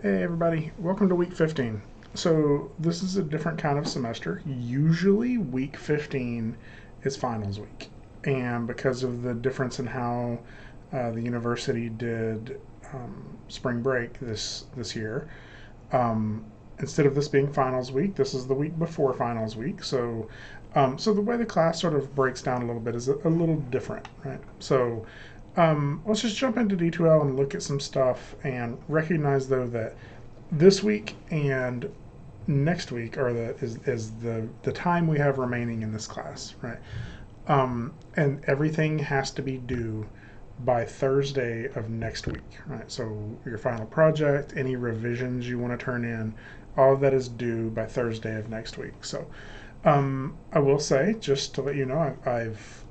Hey everybody, welcome to week 15. So this is a different kind of semester. Usually week 15 is finals week. And because of the difference in how the university did spring break this year, um, instead of this being finals week, this is the week before finals week. So the way the class sort of breaks down a little bit is a little different, right? So let's just jump into D2L and look at some stuff and recognize though that this week and next week is the time we have remaining in this class, right? And everything has to be due by Thursday of next week, right? So your final project, any revisions you want to turn in, all of that is due by Thursday of next week. So I will say, just to let you know, I've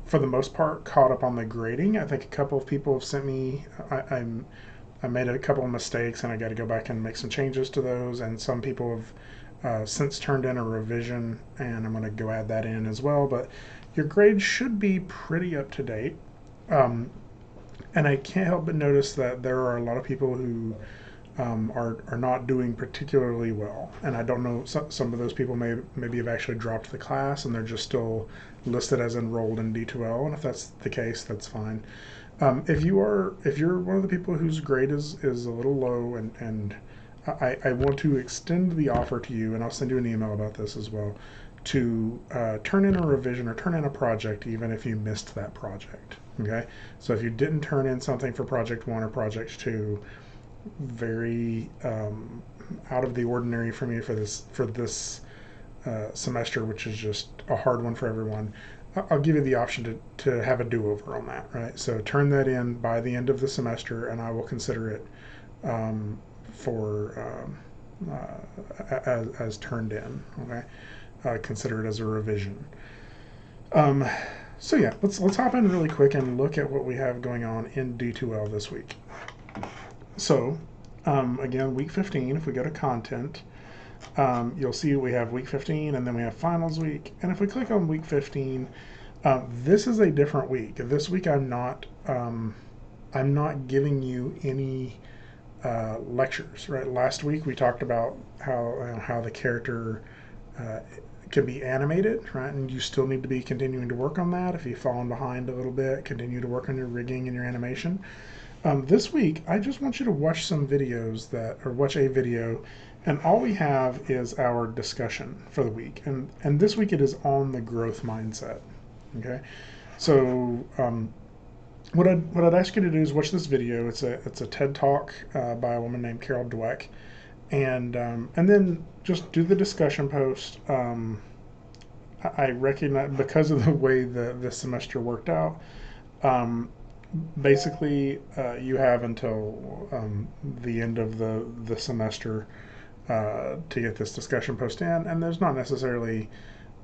for the most part caught up on the grading. I think a couple of people have sent me. I made a couple of mistakes, and I got to go back and make some changes to those. And some people have since turned in a revision, and I'm going to go add that in as well. But your grade should be pretty up to date. Um, and I can't help but notice that there are a lot of people who are not doing particularly well. And I don't know, some of those people maybe have actually dropped the class and they're just still listed as enrolled in D2L. And if that's the case, that's fine. If you're one of the people whose grade is a little low and I want to extend the offer to you, and I'll send you an email about this as well, to turn in a revision or turn in a project even if you missed that project. Okay, so if you didn't turn in something for project 1 or project 2, very out of the ordinary for me for this semester, which is just a hard one for everyone. I'll give you the option to have a do-over on that, right? So turn that in by the end of the semester, and I will consider it for as turned in. Okay, consider it as a revision. Um, so yeah, let's hop in really quick and look at what we have going on in D2L this week. So again, week 15. If we go to content, you'll see we have week 15 and then we have finals week. And if we click on week 15, this is a different week. This week I'm not giving you any lectures. Right. Last week we talked about how the character can be animated, right? And you still need to be continuing to work on that. If you've fallen behind a little bit, continue to work on your rigging and your animation. This week, I just want you to watch some videos or watch a video, and all we have is our discussion for the week. And this week it is on the growth mindset. Okay, so what I'd ask you to do is watch this video. It's a TED Talk by a woman named Carol Dweck, and then just do the discussion post. I recognize, because of the way this semester worked out. Basically, you have until the end of the semester to get this discussion post in, and there's not necessarily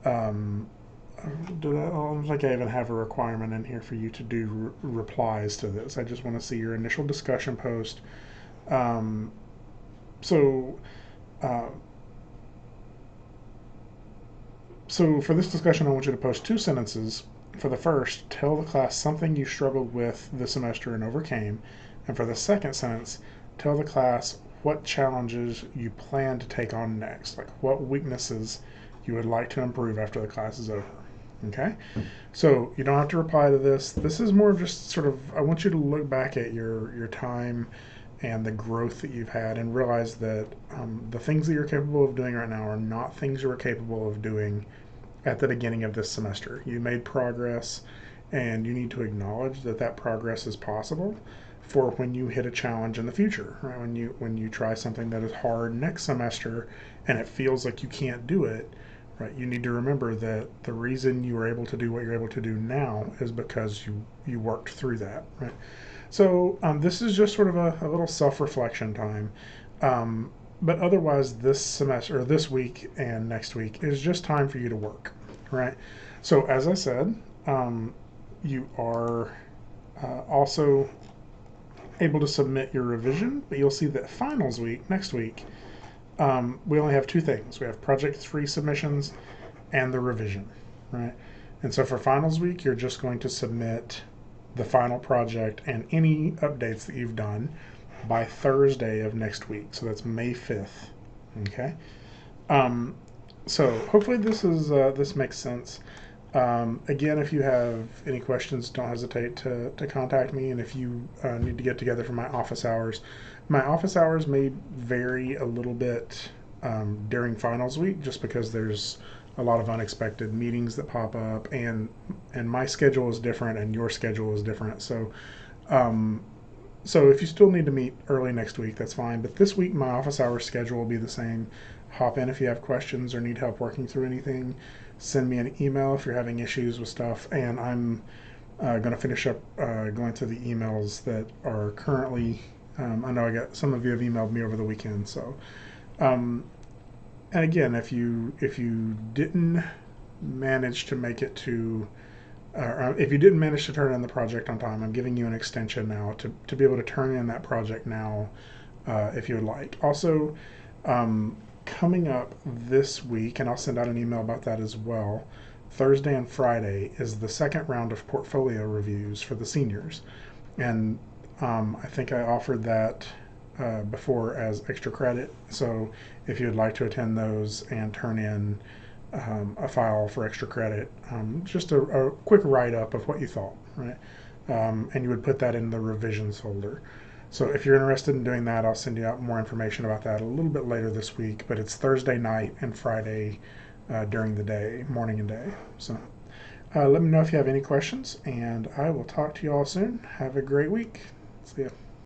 I don't think I even have a requirement in here for you to do replies to this. I just want to see your initial discussion post. Um, so, uh, so for this discussion, I want you to post 2 sentences. For the first, tell the class something you struggled with this semester and overcame. And for the second sentence, tell the class what challenges you plan to take on next, like what weaknesses you would like to improve after the class is over. Okay? So you don't have to reply to this. This is more of just sort of, I want you to look back at your time and the growth that you've had and realize that the things that you're capable of doing right now are not things you were capable of doing at the beginning of this semester. You made progress, and you need to acknowledge that that progress is possible for when you hit a challenge in the future. Right? When you try something that is hard next semester and it feels like you can't do it, right? You need to remember that the reason you are able to do what you're able to do now is because you worked through that, right? So this is just sort of a little self-reflection time. But otherwise, this semester, or this week and next week, is just time for you to work, right? So as I said, you are also able to submit your revision, but you'll see that finals week, next week, we only have 2 things. We have project 3 submissions and the revision, right? And so for finals week, you're just going to submit the final project and any updates that you've done. by Thursday of next week. So that's May 5th. Okay. Um, so hopefully this makes sense. Again, if you have any questions, don't hesitate to contact me. And if you need to get together for my office hours may vary a little bit during finals week, just because there's a lot of unexpected meetings that pop up, and my schedule is different, and your schedule is different. Um, so if you still need to meet early next week, that's fine. But this week, my office hours schedule will be the same. Hop in if you have questions or need help working through anything. Send me an email if you're having issues with stuff. And I'm going to finish up going through the emails that are currently. I know I got some of you have emailed me over the weekend. So, um, and again, if you didn't manage to make it to if you didn't manage to turn in the project on time, I'm giving you an extension now to be able to turn in that project now if you would like. Also, um, coming up this week, and I'll send out an email about that as well, Thursday and Friday is the second round of portfolio reviews for the seniors. And I think I offered that before as extra credit. So if you'd like to attend those and turn in a file for extra credit, just a quick write up of what you thought, right? And you would put that in the revisions folder. So if you're interested in doing that, I'll send you out more information about that a little bit later this week. But it's Thursday night and Friday during the day, morning and day. So let me know if you have any questions, and I will talk to you all soon. Have a great week. See ya.